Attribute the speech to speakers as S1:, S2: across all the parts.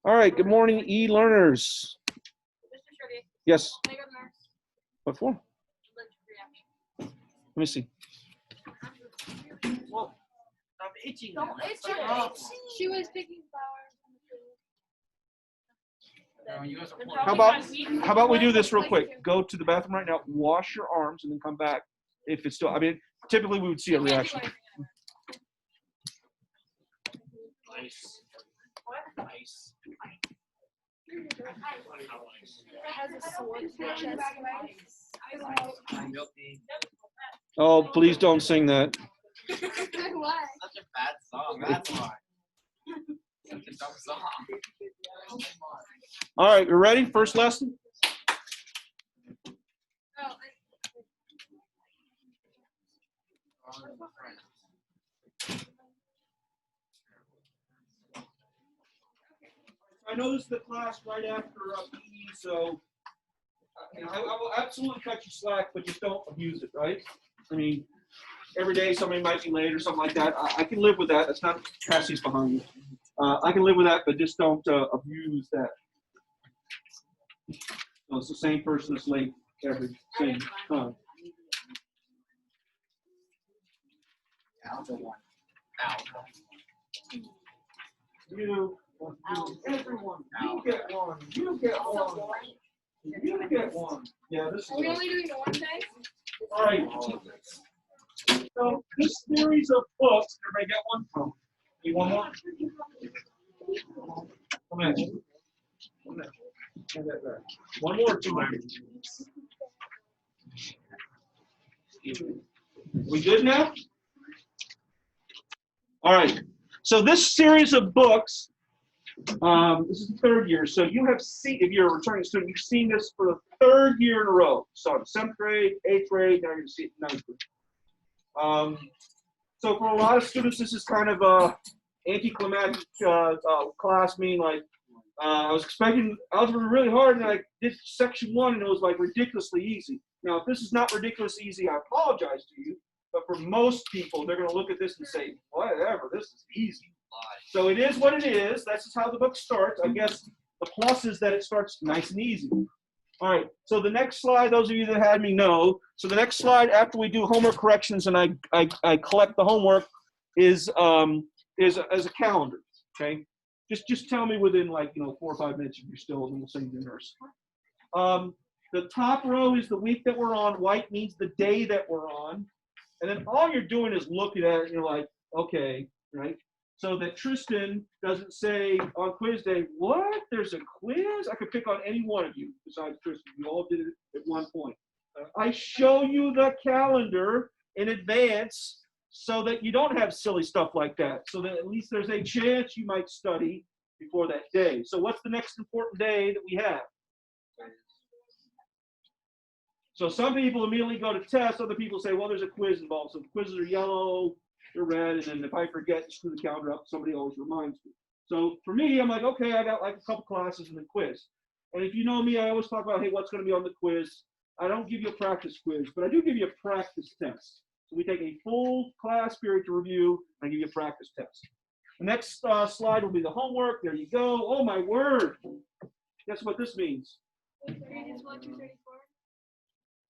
S1: All right, good morning, e-learners. Yes. What for? Let me see.
S2: Well, I'm itching.
S3: Don't itch it. She was picking flowers.
S1: How about we do this real quick? Go to the bathroom right now, wash your arms, and then come back. If it's still, I mean, typically we would see a reaction.
S2: Nice. Nice.
S1: Oh, please don't sing that.
S3: Why?
S2: Such a bad song. That's why. Such a dumb song.
S1: All right, you ready? First lesson? I know this is the class right after PE, so I will absolutely cut you slack, but just don't abuse it, right? I mean, every day somebody might be late or something like that. I can live with that. That's not pass these behind you. I can live with that, but just don't abuse that. So it's the same person that's late every same time.
S2: Everyone.
S1: Everyone, you get one. You get one. You get one. Yeah, this is.
S3: Are we only doing one day?
S1: All right. So this series of books, everybody got one from. You want more? Come in. One more, two more. We good now? All right. So this series of books, this is the third year. So you have seen, if you're a returning student, you've seen this for the third year in a row. So 7th grade, 8th grade, now you're going to see it in 9th grade. So for a lot of students, this is kind of a anticlimactic class, meaning like I was expecting algebra really hard, and I did section 1, and it was like ridiculously easy. Now, if this is not ridiculously easy, I apologize to you. But for most people, they're going to look at this and say, whatever, this is easy. So it is what it is. That's just how the book starts. I guess the plus is that it starts nice and easy. All right, so the next slide, those of you that had me know, so the next slide after we do homework corrections and I collect the homework is a calendar, okay? Just tell me within 4 or 5 minutes if you're still, and we'll send you the nurse. The top row is the week that we're on. White means the day that we're on. And then all you're doing is looking at it and you're like, okay, right? So that Tristan doesn't say on quiz day, what? There's a quiz? I could pick on any one of you besides Tristan. You all did it at one point. I show you the calendar in advance so that you don't have silly stuff like that. So that at least there's a chance you might study before that day. So what's the next important day that we have? So some people immediately go to tests. Other people say, well, there's a quiz involved. So the quizzes are yellow, they're red, and then if I forget to screw the calendar up, somebody always reminds me. So for me, I'm like, okay, I got like a couple classes and then quiz. And if you know me, I always talk about, hey, what's going to be on the quiz? I don't give you a practice quiz, but I do give you a practice test. So we take a full class period to review, and I give you a practice test. The next slide will be the homework. There you go. Oh, my word. Guess what this means?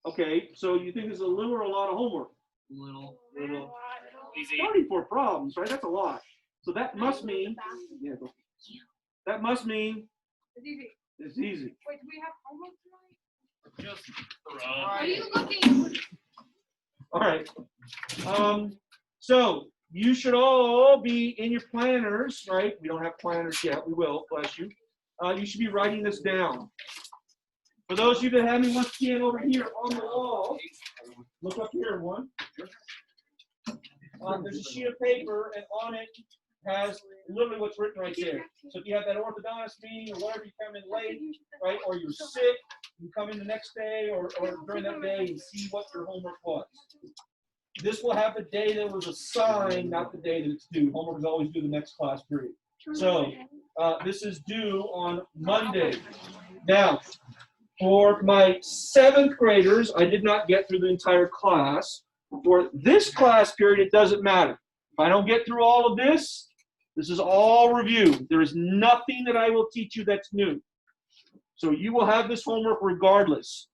S1: Okay, so you think there's a little or a lot of homework?
S2: Little.
S1: Easy. 34 problems, right? That's a lot. So that must mean, that must mean
S3: It's easy.
S1: it's easy.
S3: Wait, do we have homework tonight?
S2: Just
S3: Are you looking?
S1: All right. So you should all be in your planners, right? We don't have planners yet. We will, bless you. You should be writing this down. For those of you that have me once again over here on the wall, look up here, one. There's a sheet of paper, and on it has literally what's written right there. So if you have that orthodontist meeting or whatever, you come in late, right, or you're sick, you come in the next day or during that day and see what your homework was. This will have the day that was assigned, not the day that it's due. Homework is always due the next class period. So this is due on Monday. Now, for my 7th graders, I did not get through the entire class. For this class period, it doesn't matter. If I don't get through all of this, This is all review. There is nothing that I will teach you that's new. So you will have this homework regardless.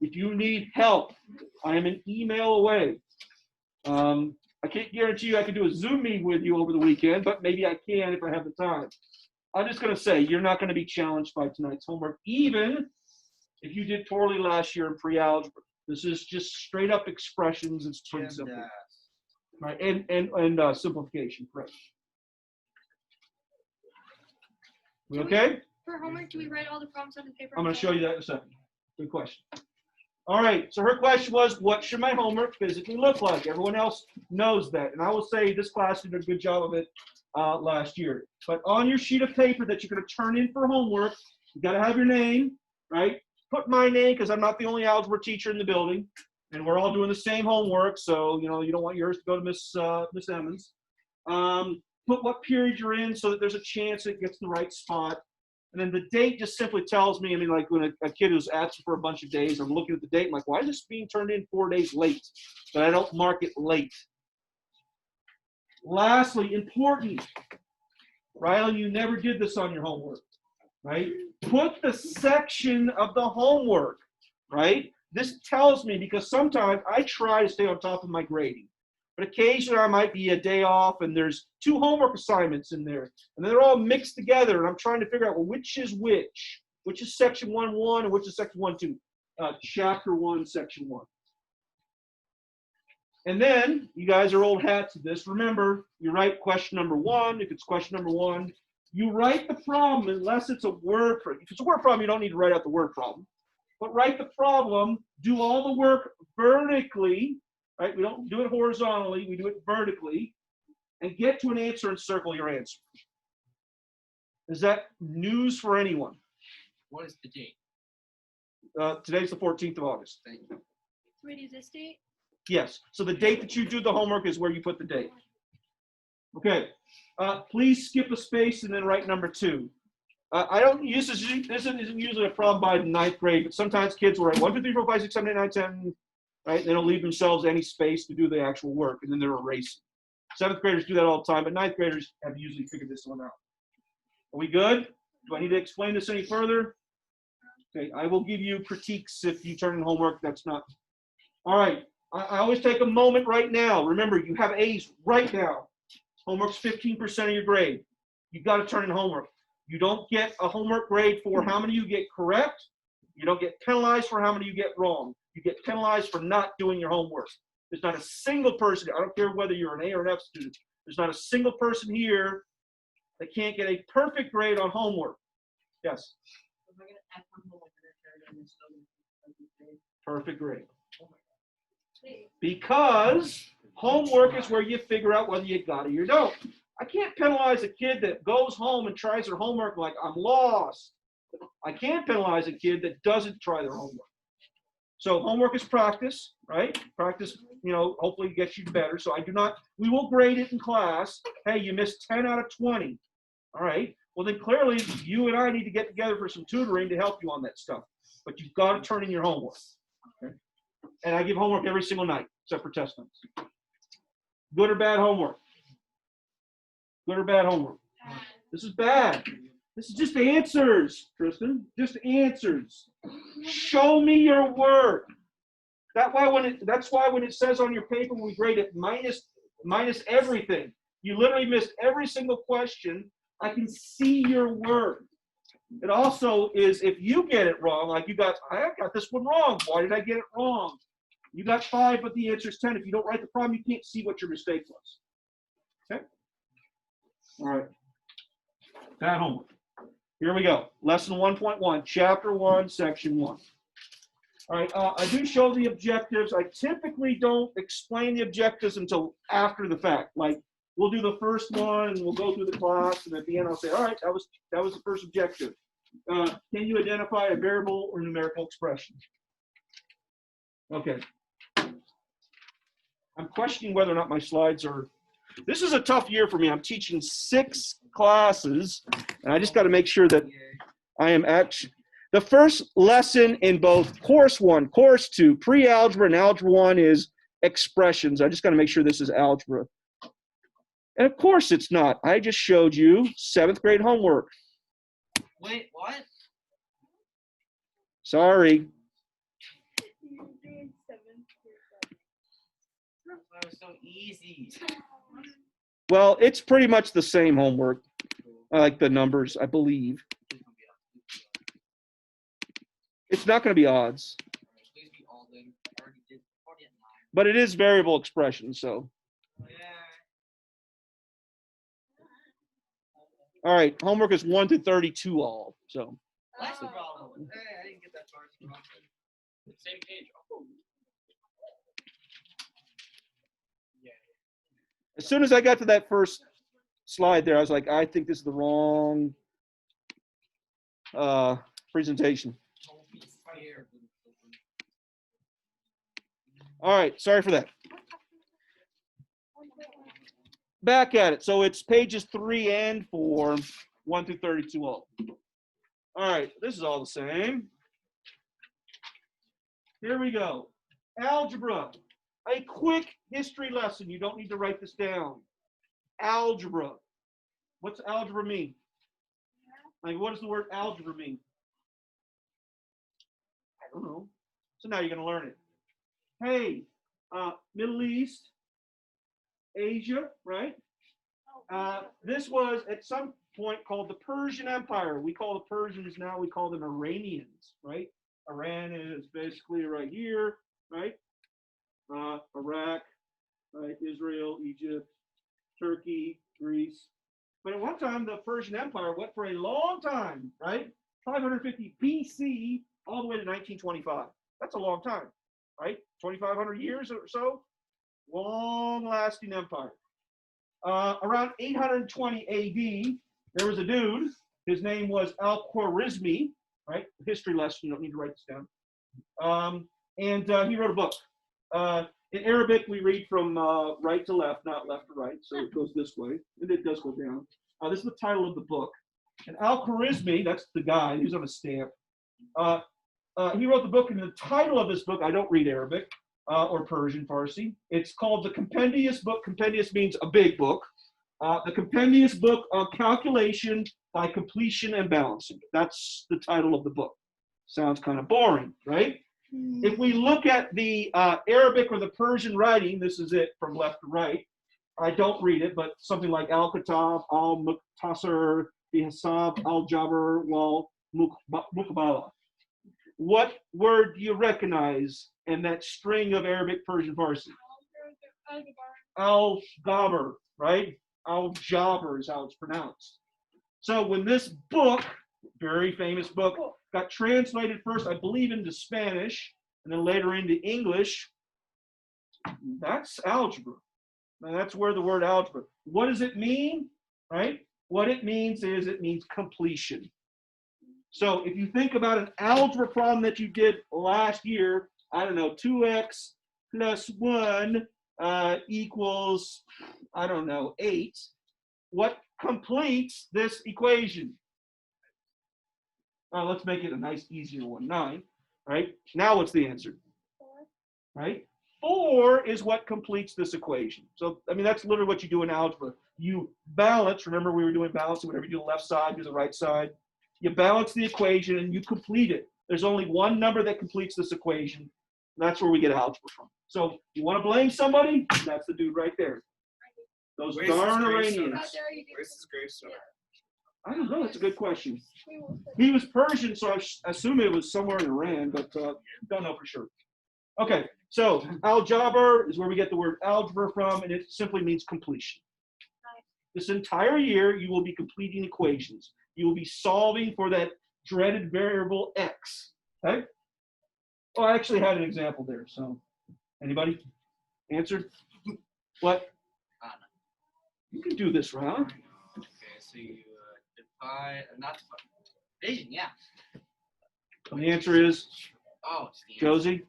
S1: If you need help, I am an email away. I can't guarantee you I can do a Zoom meeting with you over the weekend, but maybe I can if I have the time. I'm just going to say you're not going to be challenged by tonight's homework, even if you did poorly last year in pre-algebra. This is just straight up expressions. It's pretty simple. Right, and simplification, correct. We okay?
S3: For homework, do we write all the problems on the paper?
S1: I'm going to show you that in a second. Good question. All right, so her question was, what should my homework physically look like? Everyone else knows that, and I will say this class did a good job of it last year. But on your sheet of paper that you're going to turn in for homework, you got to have your name, right? Put my name because I'm not the only algebra teacher in the building, and we're all doing the same homework, so you don't want yours to go to Miss Emmons. Put what period you're in so that there's a chance it gets the right spot. And then the date just simply tells me, like when a kid who's absent for a bunch of days, I'm looking at the date, I'm like, why is this being turned in 4 days late? But I don't mark it late. Lastly, important, Riley, you never did this on your homework, right? Put the section of the homework, right? This tells me, because sometimes I try to stay on top of my grading. But occasionally I might be a day off and there's 2 homework assignments in there. And they're all mixed together and I'm trying to figure out, well, which is which? Which is section 1.1 and which is section 1.2? Chapter 1, section 1. And then, you guys are old hats at this. Remember, you write question number 1. If it's question number 1, you write the problem unless it's a word problem. If it's a word problem, you don't need to write out the word problem. But write the problem, do all the work vertically. Right? We don't do it horizontally, we do it vertically, and get to an answer and circle your answer. Is that news for anyone?
S2: What is the date?
S1: Today's the 14th of August.
S2: Thank you.
S3: Wait, is this date?
S1: Yes. So the date that you do the homework is where you put the date. Okay. Please skip a space and then write number 2. I don't use this isn't usually a problem by the 9th grade, but sometimes kids will write 1, 2, 3, 4, 5, 6, 7, 8, 9, 10. Right? They don't leave themselves any space to do the actual work, and then they're erasing. 7th graders do that all the time, but 9th graders have usually figured this one out. Are we good? Do I need to explain this any further? Okay, I will give you critiques if you turn in homework that's not. All right, I always take a moment right now. Remember, you have A's right now. Homework's 15% of your grade. You've got to turn in homework. You don't get a homework grade for how many you get correct. You don't get penalized for how many you get wrong. You get penalized for not doing your homework. There's not a single person, I don't care whether you're an A or an F student, there's not a single person here that can't get a perfect grade on homework. Yes? Perfect grade. Because homework is where you figure out whether you got it or you don't. I can't penalize a kid that goes home and tries their homework like I'm lost. I can't penalize a kid that doesn't try their homework. So homework is practice, right? Practice, hopefully gets you better. So we will grade it in class. Hey, you missed 10 out of 20. All right. Well, then clearly you and I need to get together for some tutoring to help you on that stuff. But you've got to turn in your homework. Okay? And I give homework every single night, except for test nights. Good or bad homework? Good or bad homework? This is bad. This is just answers, Tristan. Just answers. Show me your work. That's why when it says on your paper we grade it minus everything. You literally missed every single question. I can see your work. It also is if you get it wrong, like I got this one wrong. Why did I get it wrong? You got 5, but the answer is 10. If you don't write the problem, you can't see what your mistake was. Okay? All right. Bad homework. Here we go. Lesson 1.1, Chapter 1, Section 1. All right, I do show the objectives. I typically don't explain the objectives until after the fact. Like, we'll do the first one, and we'll go through the class, and at the end I'll say, all right, that was the first objective. Can you identify a variable or numerical expression? Okay. I'm questioning whether or not my slides are. This is a tough year for me. I'm teaching 6 classes, and I just got to make sure that I am actually. The first lesson in both Course 1, Course 2, Pre-Algebra, and Algebra 1 is expressions. I just got to make sure this is algebra. And of course it's not. I just showed you 7th grade homework.
S2: Wait, what?
S1: Sorry.
S3: You're doing 7th grade.
S2: That was so easy.
S1: Well, it's pretty much the same homework. I like the numbers, I believe. It's not going to be odds.
S2: Please be all in. I already did 40 at 9.
S1: But it is variable expression, so.
S2: Yeah.
S1: All right, homework is 1 to 32 all. So
S2: That's the problem. Hey, I didn't get that far. Same page. Oh. Yeah.
S1: as soon as I got to that first slide there, I was like, I think this is the wrong presentation.
S2: Don't be scared.
S1: All right, sorry for that. Back at it. So it's pages 3 and 4, 1 through 32 all. All right, this is all the same. Here we go. Algebra. A quick history lesson. You don't need to write this down. Algebra. What's algebra mean? Like, what does the word algebra mean? I don't know. So now you're going to learn it. Hey, Middle East, Asia, right? This was at some point called the Persian Empire. We call the Persians now, we call them Iranians, right? Iran is basically right here, right? Iraq, right? Israel, Egypt, Turkey, Greece. But at one time, the Persian Empire went for a long time, right? 550 BC all the way to 1925. That's a long time, right? 2,500 years or so. Long-lasting empire. Around 820 AD, there was a dude. His name was Al-Khwarizmi, right? History lesson. You don't need to write this down. And he wrote a book. In Arabic, we read from right to left, not left to right. So it goes this way, and it does go down. This is the title of the book. And Al-Khwarizmi, that's the guy. He's on a stamp. He wrote the book, and the title of this book, I don't read Arabic or Persian, Farsi. It's called the Compendious Book. Compendious means a big book. The Compendious Book on Calculation by Completion and Balancing. That's the title of the book. Sounds kind of boring, right? If we look at the Arabic or the Persian writing, this is it from left to right. I don't read it, but something like Al-Kitab, Al-Muqtasar, Bihasab, Al-Jabr, Wal, Mukbala. What word do you recognize in that string of Arabic, Persian, Farsi? Al-Jabr, right? Al-Jabr is how it's pronounced. So when this book, very famous book, got translated first, I believe, into Spanish, and then later into English, that's algebra. Now that's where the word algebra. What does it mean, right? What it means is it means completion. So if you think about an algebra problem that you did last year, I don't know, 2x plus 1 equals, I don't know, 8. What completes this equation? Let's make it a nice, easier one, 9, right? Now what's the answer?
S3: 4.
S1: Right? 4 is what completes this equation. So, I mean, that's literally what you do in algebra. You balance, remember we were doing balance, whenever you do the left side, do the right side. You balance the equation and you complete it. There's only one number that completes this equation. That's where we get algebra from. So you want to blame somebody? That's the dude right there. Those darn Iranians.
S2: Where's his gravestone?
S1: I don't know. That's a good question. He was Persian, so I assume it was somewhere in Iran, but don't know for sure. Okay, so Al-Jabr is where we get the word algebra from, and it simply means completion. This entire year, you will be completing equations. You will be solving for that dreaded variable x. Okay? Oh, I actually had an example there. So, anybody answer? What? You can do this, Ron.
S2: Okay, so you divide, not division, yeah.
S1: And the answer is,
S2: Oh, it's the
S1: Josie?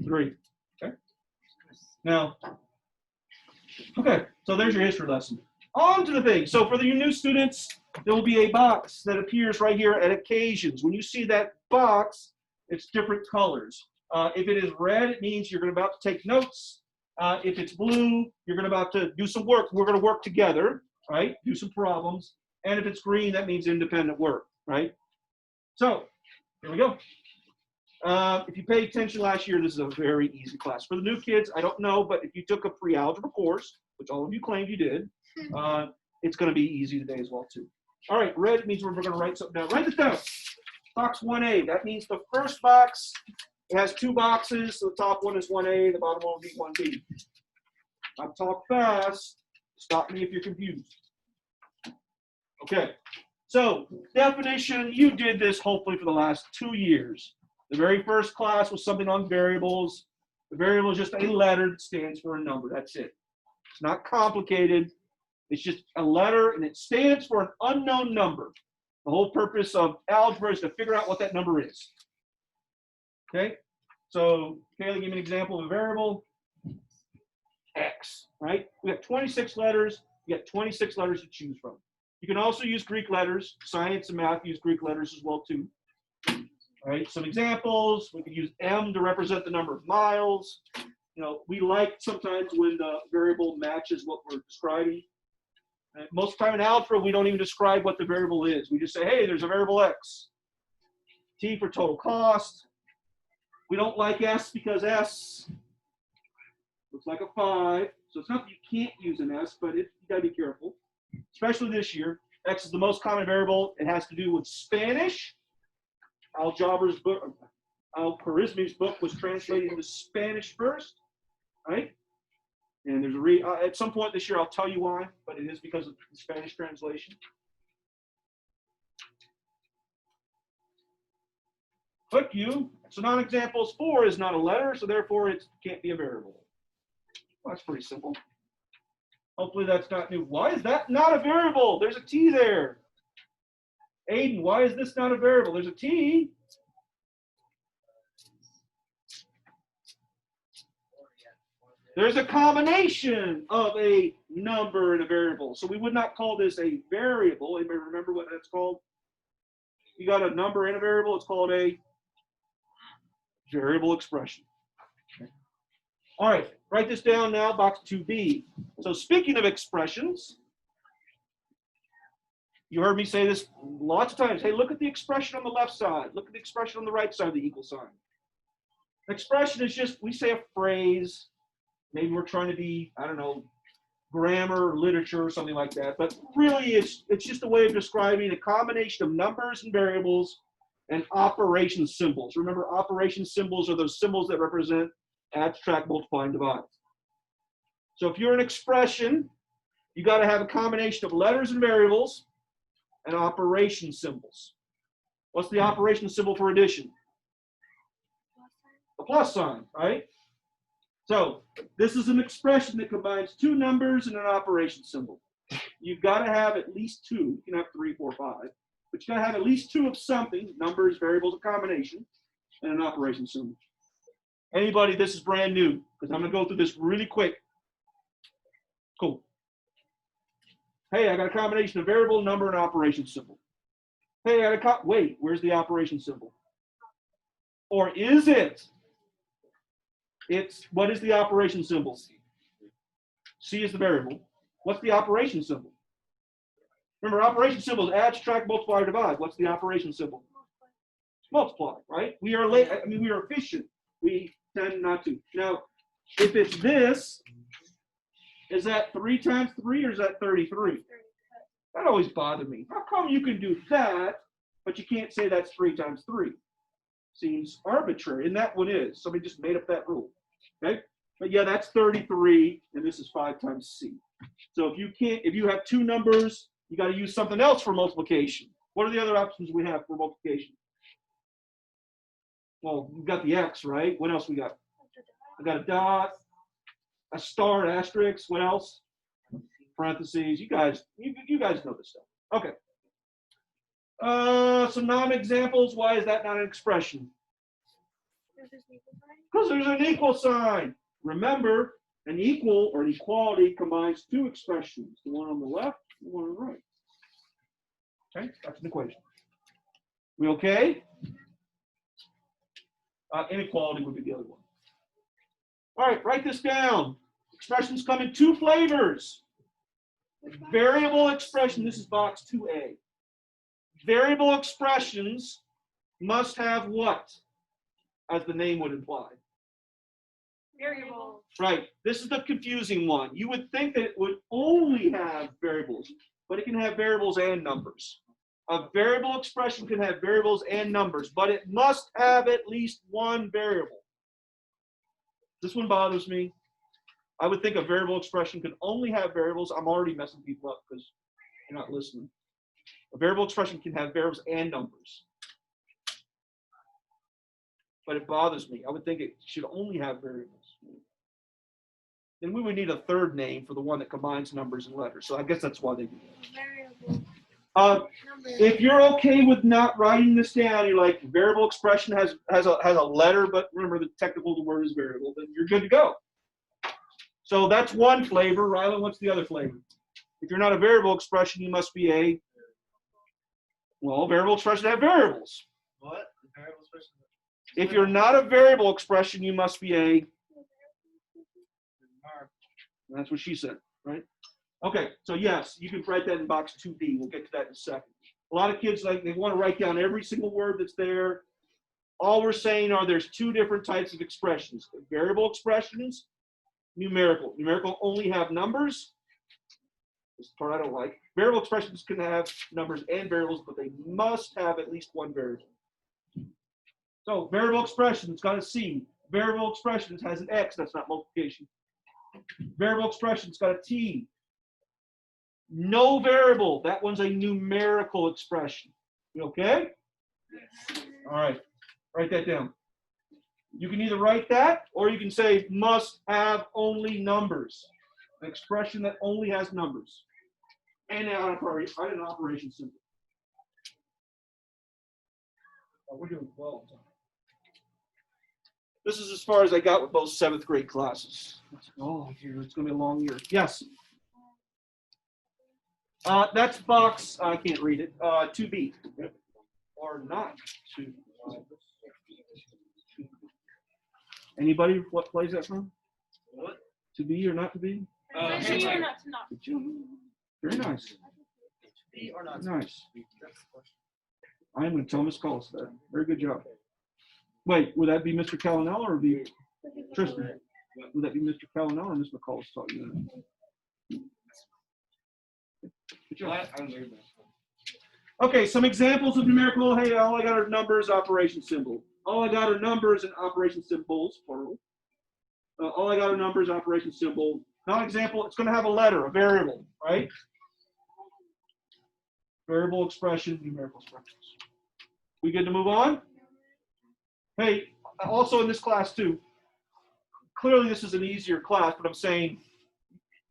S1: 3. Okay. Now, okay, so there's your history lesson. On to the thing. So for the new students, there will be a box that appears right here at occasions. When you see that box, it's different colors. If it is red, it means you're about to take notes. If it's blue, you're going to about to do some work. We're going to work together, right? Do some problems. And if it's green, that means independent work, right? So here we go. If you paid attention last year, this is a very easy class. For the new kids, I don't know, but if you took a pre-algebra course, which all of you claimed you did, it's going to be easy today as well, too. All right, red means we're going to write something down. Write this down. Box 1A. That means the first box, it has 2 boxes. So the top one is 1A, the bottom one will be 1B. I talk fast. Stop me if you're confused. Okay. So definition, you did this hopefully for the last 2 years. The very first class was something on variables. The variable is just a letter that stands for a number. That's it. It's not complicated. It's just a letter, and it stands for an unknown number. The whole purpose of algebra is to figure out what that number is. Okay? So Kayla, give me an example of a variable. X, right? We have 26 letters. You got 26 letters to choose from. You can also use Greek letters. Science and math use Greek letters as well, too. All right, some examples. We could use M to represent the number of miles. You know, we like sometimes when the variable matches what we're describing. Most of the time in algebra, we don't even describe what the variable is. We just say, hey, there's a variable X. T for total cost. We don't like S because S looks like a 5. So it's not that you can't use an S, but you got to be careful, especially this year. X is the most common variable. It has to do with Spanish. Al-Jaber's book, Al-Khwarizmi's book was translated into Spanish first, right? And there's at some point this year, I'll tell you why, but it is because of the Spanish translation. Click you. So non-examples 4 is not a letter, so therefore it can't be a variable. Well, that's pretty simple. Hopefully that's not new. Why is that not a variable? There's a T there. Aiden, why is this not a variable? There's a T. There's a combination of a number and a variable. So we would not call this a variable. Anybody remember what that's called? You got a number and a variable. It's called a variable expression. Okay. All right, write this down now, box 2B. So speaking of expressions, you heard me say this lots of times. Hey, look at the expression on the left side. Look at the expression on the right side of the equal sign. Expression is just, we say a phrase. Maybe we're trying to be, I don't know, grammar or literature or something like that. But really, it's just a way of describing a combination of numbers and variables and operation symbols. Remember, operation symbols are those symbols that represent add, subtract, multiply, and divide. So if you're an expression, you got to have a combination of letters and variables and operation symbols. What's the operation symbol for addition? A plus sign, right? So this is an expression that combines 2 numbers and an operation symbol. You've got to have at least 2. You can have 3, 4, 5. But you got to have at least 2 of something, numbers, variables, a combination, and an operation symbol. Anybody, this is brand new, because I'm going to go through this really quick. Cool. Hey, I got a combination of variable, number, and operation symbol. Hey, I got wait, where's the operation symbol? Or is it? What is the operation symbol? C is the variable. What's the operation symbol? Remember, operation symbol is add, subtract, multiply, or divide. What's the operation symbol? Multiply, right? We are late. I mean, we are efficient. We tend not to. Now, if it's this, is that 3 times 3 or is that 33? That always bothered me. How come you can do that, but you can't say that's 3 times 3? Seems arbitrary, and that one is. Somebody just made up that rule. Okay? But yeah, that's 33, and this is 5 times C. So if you have 2 numbers, you got to use something else for multiplication. What are the other options we have for multiplication? Well, we've got the X, right? What else we got? I got a dot, a star, an asterisk. What else? Parentheses. You guys know this stuff. Okay. Some non-examples. Why is that not an expression? Because there's an equal sign. Remember, an equal or an equality combines 2 expressions, the one on the left and the one on the right. Okay, that's an equation. We okay? Inequality would be the other one. All right, write this down. Expressions come in two flavors. Variable expression, this is box 2A. Variable expressions must have what? As the name would imply.
S3: Variable.
S1: Right, this is the confusing one. You would think that it would only have variables, but it can have variables and numbers. A variable expression can have variables and numbers, but it must have at least one variable. This one bothers me. I would think a variable expression could only have variables. I'm already messing people up because you're not listening. A variable expression can have variables and numbers. But it bothers me. I would think it should only have variables. Then we would need a third name for the one that combines numbers and letters. So I guess that's why they do that.
S3: Variable.
S1: If you're okay with not writing this down, you're like, variable expression has a letter, but remember the technical word is variable, then you're good to go. So that's one flavor. Rylan, what's the other flavor? If you're not a variable expression, you must be a, well, variable expression have variables.
S2: What? Variable expression?
S1: If you're not a variable expression, you must be a, that's what she said, right? Okay, so yes, you can write that in box 2B. We'll get to that in a second. A lot of kids, like, they want to write down every single word that's there. All we're saying are there's two different types of expressions. Variable expressions, numerical. Numerical only have numbers. This is the part I don't like. Variable expressions can have numbers and variables, but they must have at least one variable. So variable expressions got a C. Variable expressions has an X. That's not multiplication. Variable expressions got a T. No variable. That one's a numerical expression. You okay? All right. Write that down. You can either write that or you can say must have only numbers. An expression that only has numbers. And an operation symbol. Oh, we're doing 12. This is as far as I got with both 7th grade classes. Oh, it's going to be a long year. Yes. That's box, I can't read it, 2B. Or not 2. Anybody, what plays that from?
S2: What?
S1: To be or not to be?
S3: Is it or not to not?
S1: Very nice.
S2: To be or not?
S1: Nice. I am going to tell Miss Collis that. Very good job. Wait, would that be Mr. Calinella or be Tristan? Would that be Mr. Calinella or Miss McCullis taught you that? Good job. Okay, some examples of numerical. Hey, all I got are numbers, operation symbol. All I got are numbers and operation symbols, plural. All I got are numbers, operation symbol. Now, an example, it's going to have a letter, a variable, right? Variable expression, numerical expressions. We good to move on? Hey, also in this class too, clearly this is an easier class, but I'm saying,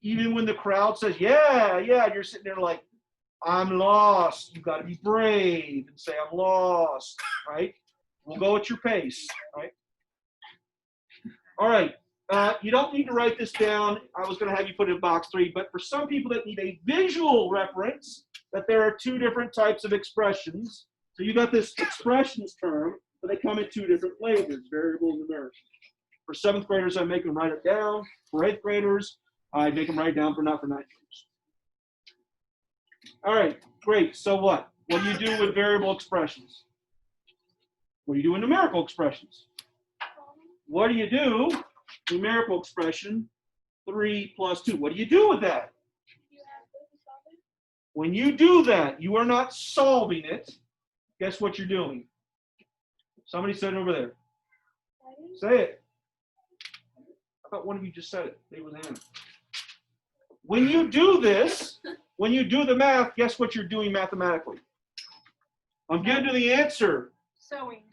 S1: even when the crowd says, yeah, you're sitting there like, I'm lost. You've got to be brave and say, I'm lost, right? We'll go at your pace, right? All right, you don't need to write this down. I was going to have you put it in box 3, but for some people that need a visual reference, that there are two different types of expressions. So you got this expressions term, but they come in two different flavors, variable and numerical. For 7th graders, I make them write it down. For 8th graders, I make them write it down for 9th graders. All right, great. So what? What do you do with variable expressions? What do you do with numerical expressions? What do you do? Numerical expression, 3 plus 2. What do you do with that? When you do that, you are not solving it. Guess what you're doing? Somebody said it over there. Say it. I thought one of you just said it. It was Anna. When you do this, when you do the math, guess what you're doing mathematically? I'm getting to the answer.
S3: Sewing.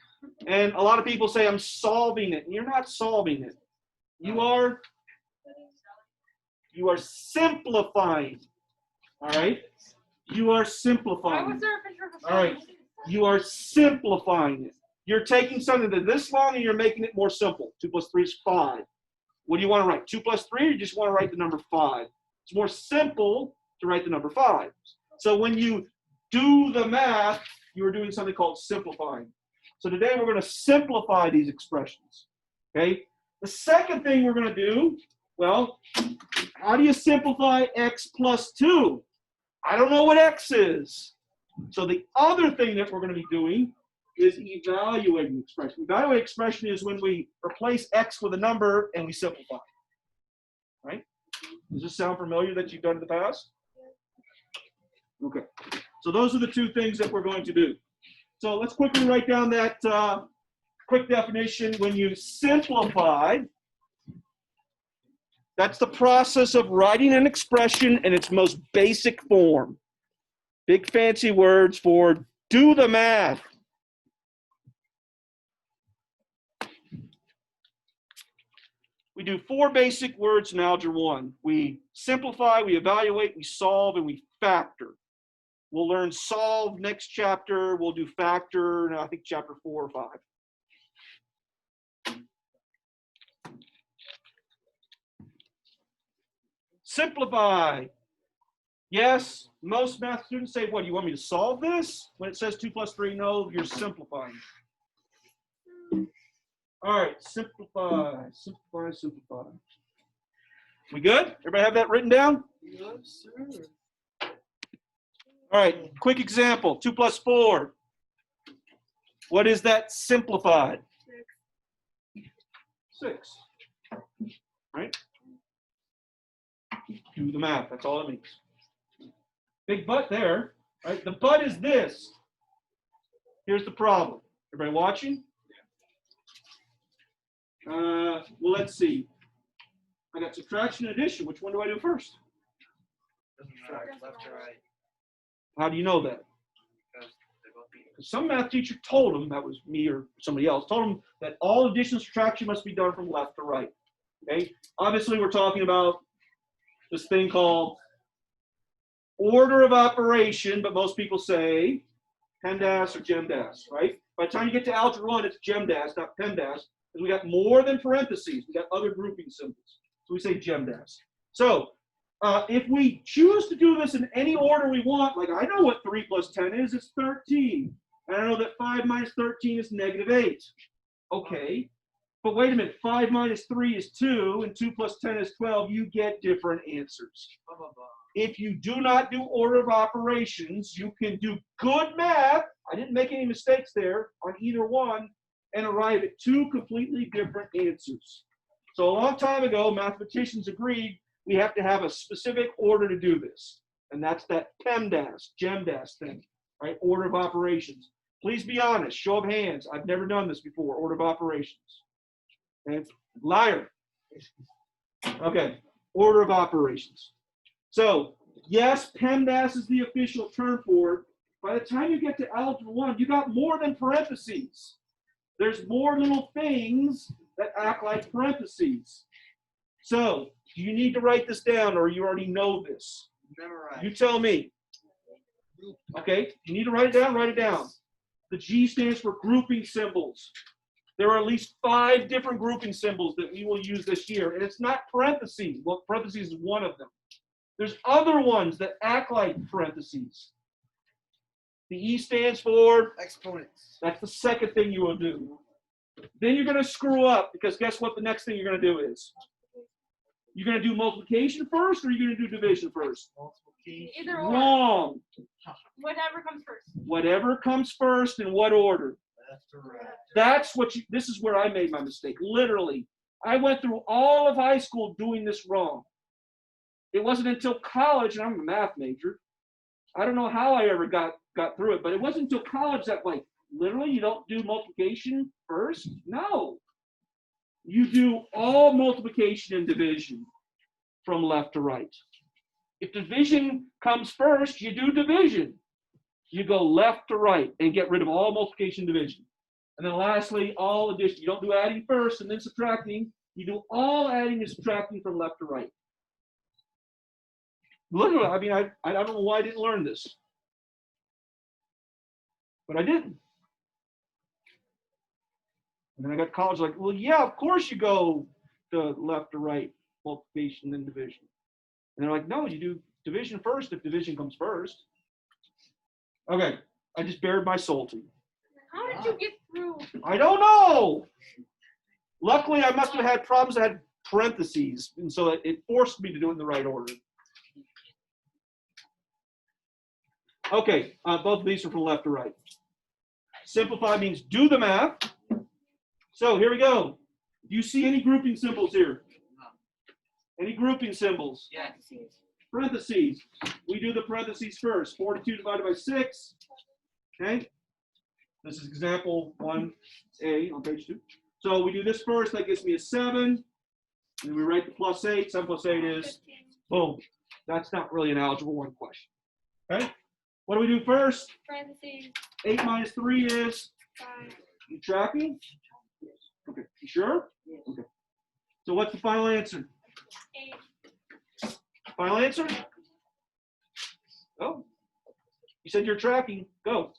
S1: And a lot of people say, I'm solving it. And you're not solving it. You are simplifying. All right? You are
S3: Why
S1: simplifying.
S3: was there a picture of a
S1: All right. You are simplifying it. You're taking something that's this long and you're making it more simple. 2 plus 3 is 5. What do you want to write? 2 plus 3, or you just want to write the number 5? It's more simple to write the number 5. So when you do the math, you are doing something called simplifying. So today we're going to simplify these expressions. Okay? The second thing we're going to do Well, how do you simplify x plus 2? I don't know what x is. So the other thing that we're going to be doing is evaluating expression. Evaluating expression is when we replace x with a number and we simplify. Right? Does this sound familiar that you've done in the past? Okay. So those are the two things that we're going to do. So let's quickly write down that quick definition. When you simplify, that's the process of writing an expression in its most basic form. Big fancy words for do the math. We do 4 basic words in Algebra 1. We simplify, we evaluate, we solve, and we factor. We'll learn solve next chapter. We'll do factor, I think chapter 4 or 5. Simplify. Yes, most math students say, what, do you want me to solve this? When it says 2 plus 3, no, you're simplifying. All right, simplify, simplify, simplify. We good? Everybody have that written down?
S2: Yes, sir.
S1: All right, quick example, 2 plus 4. What is that simplified? 6. Right? Do the math, that's all it means. Big but there, right? The but is this. Here's the problem. Everybody watching? Well, let's see. I got subtraction and addition. Which one do I do first?
S2: Doesn't matter, left or right.
S1: How do you know that?
S2: Because they both be.
S1: Some math teacher told them, that was me or somebody else, told them that all addition and subtraction must be done from left to right. Okay? Obviously, we're talking about this thing called order of operation, but most people say PEMDAS or GEMDAS, right? By the time you get to Algebra 1, it's GEMDAS, not PEMDAS, because we got more than parentheses. We got other grouping symbols. So we say GEMDAS. So if we choose to do this in any order we want, like I know what 3 plus 10 is, it's 13. And I know that 5 minus 13 is negative 8. Okay, but wait a minute, 5 minus 3 is 2, and 2 plus 10 is 12. You get different answers.
S2: Blah, blah, blah.
S1: If you do not do order of operations, you can do good math, I didn't make any mistakes there, on either one, and arrive at 2 completely different answers. So a long time ago, mathematicians agreed we have to have a specific order to do this. And that's that PEMDAS, GEMDAS thing, right? Order of operations. Please be honest, show of hands. I've never done this before, order of operations. Okay? Liar. Okay, order of operations. So, yes, PEMDAS is the official term for it. By the time you get to Algebra 1, you got more than parentheses. There's more little things that act like parentheses. So, do you need to write this down, or you already know this?
S2: Memorize.
S1: You tell me. Okay, you need to write it down, write it down. The G stands for grouping symbols. There are at least 5 different grouping symbols that we will use this year, and it's not parentheses. Well, parentheses is one of them. There's other ones that act like parentheses. The E stands for?
S2: Exponents.
S1: That's the second thing you will do. Then you're going to screw up, because guess what the next thing you're going to do is? You're going to do multiplication first, or you're going to do division first?
S2: Multiplication.
S3: Either or.
S1: Wrong.
S3: Whatever comes first.
S1: Whatever comes first, in what order?
S2: Left or right.
S1: That's what you, this is where I made my mistake. Literally, I went through all of high school doing this wrong. It wasn't until college, and I'm a math major. I don't know how I ever got through it, but it wasn't until college that, like, literally you don't do multiplication first? No. You do all multiplication and division from left to right. If division comes first, you do division. You go left to right and get rid of all multiplication and division. And then lastly, all addition. You don't do adding first and then subtracting. You do all adding and subtracting from left to right. Literally, I mean, I don't know why I didn't learn this. But I didn't. And then I got to college like, well, yeah, of course you go to left to right, multiplication, then division. And they're like, no, you do division first if division comes first. Okay, I just bared my soul to you.
S3: How did you get through?
S1: I don't know. Luckily, I must have had problems. I had parentheses, and so it forced me to do it in the right order. Okay, both of these are from left to right. Simplify means do the math. So here we go. Do you see any grouping symbols here? Any grouping symbols?
S2: Yes.
S1: Parentheses. We do the parentheses first. 42 divided by 6. Okay. This is example 1A on page 2. So we do this first. That gives me a 7. And we write the plus 8. 7 plus 8 is, boom. That's not really an Algebra 1 question. Okay. What do we do first?
S3: Parentheses.
S1: 8 minus 3 is?
S3: 5.
S1: You tracking? Okay. You sure? Okay. So what's the final answer?
S3: 8.
S1: Final answer? Oh. You said you're tracking. Go.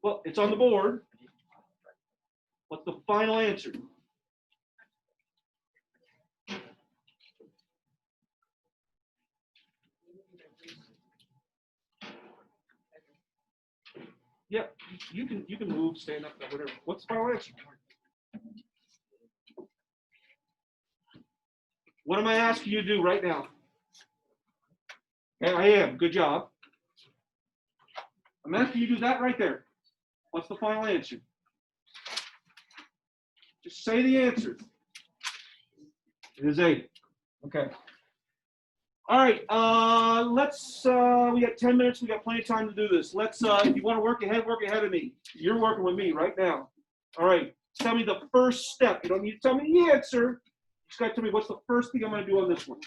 S1: Well, it's on the board. What's the final answer? Yeah, you can move, stand up, whatever. What's the final answer? What am I asking you to do right now? Okay, I am. Good job. I'm asking you to do that right there. What's the final answer? Just say the answer. It is 8. Okay. All right. We got 10 minutes. We got plenty of time to do this. Let's. If you want to work ahead of me. You're working with me right now. All right. Tell me the first step. You don't need to tell me the answer. You just got to tell me what's the first thing I'm going to do on this one.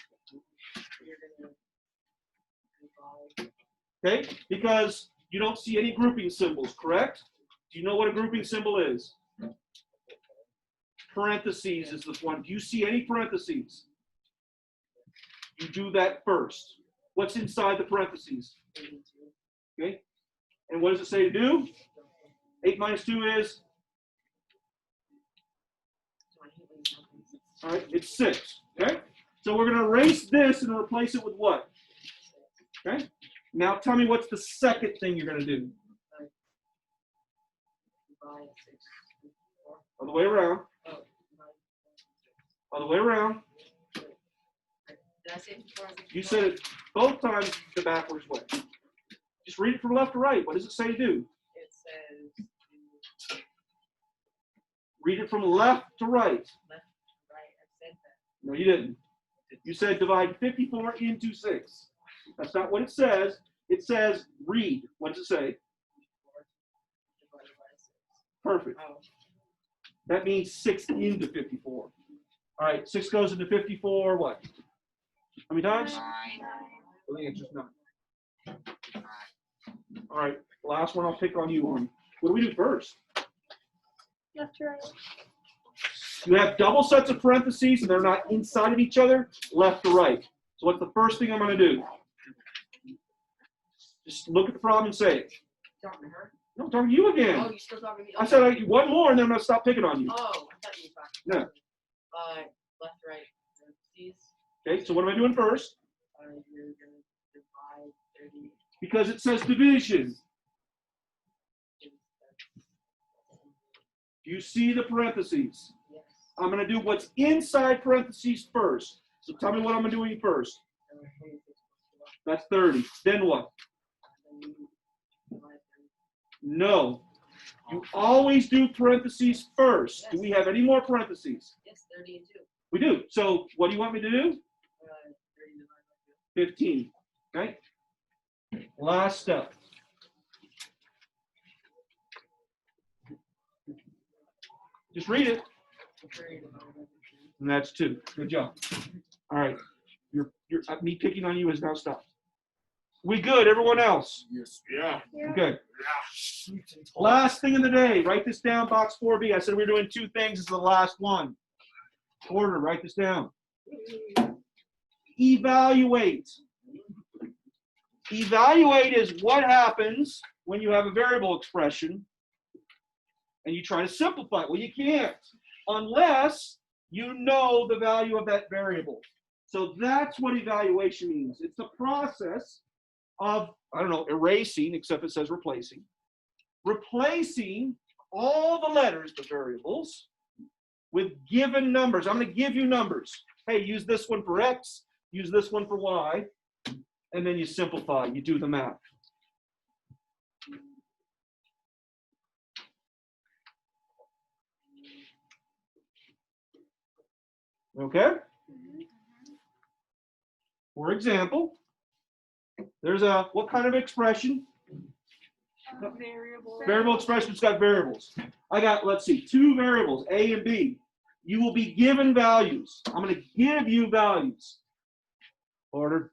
S1: Okay. Because you don't see any grouping symbols, correct? Do you know what a grouping symbol is? Parentheses is the one. Do you see any parentheses? You do that first. What's inside the parentheses? Okay. And what does it say to do? 8 minus 2 is? All right, it's 6. Okay. So we're going to erase this and replace it with what? Okay. Now tell me what's the second thing you're going to do? Other way around. Other way around. You said it both times the backwards way. Just read it from left to right. What does it say to do?
S2: It says
S1: Read it from left to right.
S2: left, right. I said that.
S1: No, you didn't. You said divide 54 into 6. That's not what it says. It says read. What does it say?
S2: 4 divided by 6.
S1: Perfect.
S2: Oh.
S1: That means 6 into 54. All right, 6 goes into 54, what? How many times?
S2: 9.
S1: I think it's just 9. All right, last one I'll pick on you on. What do we do first?
S3: Left to right.
S1: You have double sets of parentheses and they're not inside of each other, left to right. So what's the first thing I'm going to do? Just look at the problem and say it.
S2: Talking to her?
S1: No, I'm talking to you again.
S2: Oh, you're still talking to me?
S1: I said one more and then I'm going to stop picking on you.
S2: Oh, I thought you were talking.
S1: No.
S2: Left, right. Parentheses.
S1: Okay, so what am I doing first?
S2: You're going to divide 30.
S1: Because it says division. Do you see the parentheses?
S2: Yes.
S1: I'm going to do what's inside parentheses first. So tell me what I'm doing first. That's 30. Then what? No. You always do parentheses first.
S2: Yes.
S1: Do we have any more parentheses?
S2: Yes, 30 and 2.
S1: We do. So what do you want me to do?
S2: 30 divided by 2.
S1: 15. Okay? Last step. Just read it.
S2: 30 divided by 2.
S1: And that's 2. Good job. All right. Me picking on you has now stopped. We good? Everyone else?
S4: Yes. Yeah.
S1: Okay. Last thing in the day. Write this down, box 4B. I said we were doing 2 things. This is the last one. Order. Write this down. Evaluate. Evaluate is what happens when you have a variable expression and you try to simplify it. Well, you can't unless you know the value of that variable. So that's what evaluation means. It's the process of, I don't know, erasing, except it says replacing all the letters, the variables, with given numbers. I'm going to give you numbers. Hey, use this one for X, use this one for Y, and then you simplify. You do the math. Okay? For example, there's a, what kind of expression?
S3: Variable.
S1: Variable expression's got variables. I got, let's see, 2 variables, A and B. You will be given values. I'm going to give you values. Order.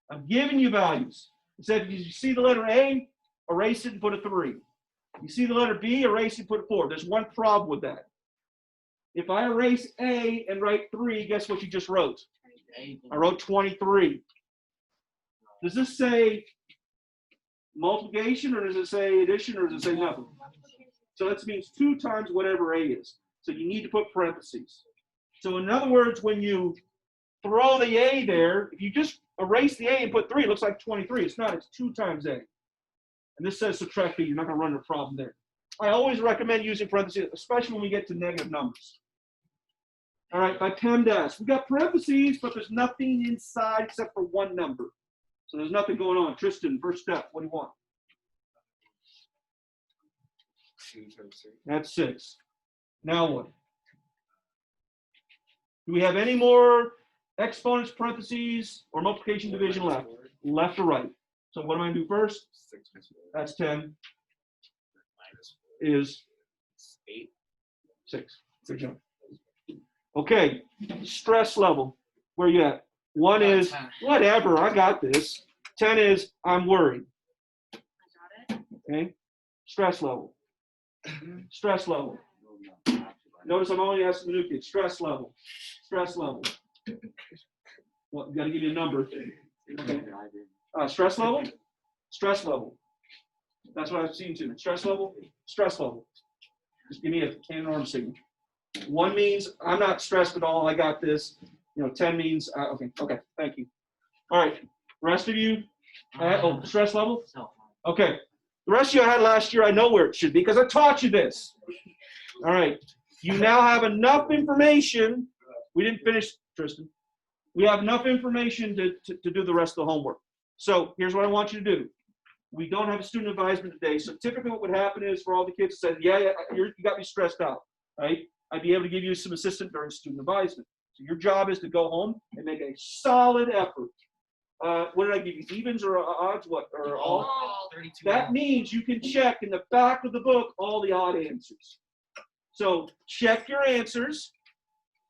S1: I'm giving you values. It said, if you see the letter A, erase it and put a 3. You see the letter B, erase it and put a 4. There's one problem with that. If I erase A and write 3, guess what you just wrote? I wrote 23. Does this say multiplication, or does it say addition, or does it say nothing? So that means 2 times whatever A is. So you need to put parentheses. So in other words, when you throw the A there, if you just erase the A and put 3, it looks like 23. It's not. It's 2 times A. And this says subtract B. You're not going to run into a problem there. I always recommend using parentheses, especially when we get to negative numbers. All right, by PEMDAS. We got parentheses, but there's nothing inside except for one number. So there's nothing going on. Tristan, first step. What do you want?
S2: 2 times 3.
S1: That's 6. Now what? Do we have any more exponents, parentheses, or multiplication, division left? Left or right? So what am I going to do first?
S2: 6 times 4.
S1: That's 10.
S2: Minus 4.
S1: Is
S2: 8.
S1: 6. Good job. Okay, stress level. Where you at? 1 is,
S2: 10.
S1: whatever, I got this. 10 is, I'm worried.
S3: I got it.
S1: Okay, stress level. Stress level. Notice I'm only asking the new kids. Stress level. Stress level. Well, you got to give you a number. Okay. Stress level? Stress level. That's what I've seen too. Stress level? Stress level. Just give me a can arm signal. 1 means I'm not stressed at all. I got this. 10 means, okay, thank you. All right. The rest of you, stress level? Okay. The rest of you I had last year, I know where it should be because I taught you this. All right. You now have enough information. We didn't finish, Tristan. We have enough information to do the rest of the homework. So here's what I want you to do. We don't have a student advisement today. So typically what would happen is for all the kids that said, yeah, you got me stressed out, right? I'd be able to give you some assistance during student advisement. So your job is to go home and make a solid effort. What did I give you? Evens or odds? What? Or all?
S2: 32.
S1: That means you can check in the back of the book all the odd answers. So check your answers.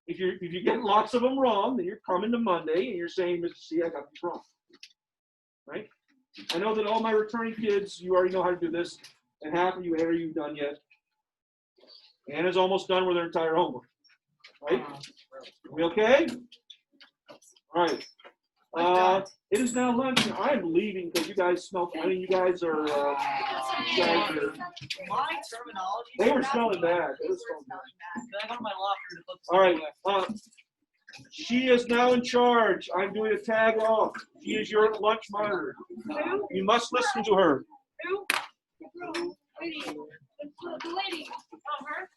S1: If you get lots of them wrong, then you're coming to Monday and you're saying, Mr. C, I got these wrong. Right? I know that all my returning kids, you already know how to do this, and half of you are you done yet. Anna's almost done with her entire homework. Right? We okay? All right. It is now lunch, and I'm leaving because you guys smell. I mean, you guys are.
S2: My terminology.
S1: They were smelling bad. They were smelling bad.
S2: I got my locker to look.
S1: All right. She is now in charge. I'm doing a tag off. She is your lunch monitor. You must listen to her.
S3: Who? Lady. The lady. Oh, her?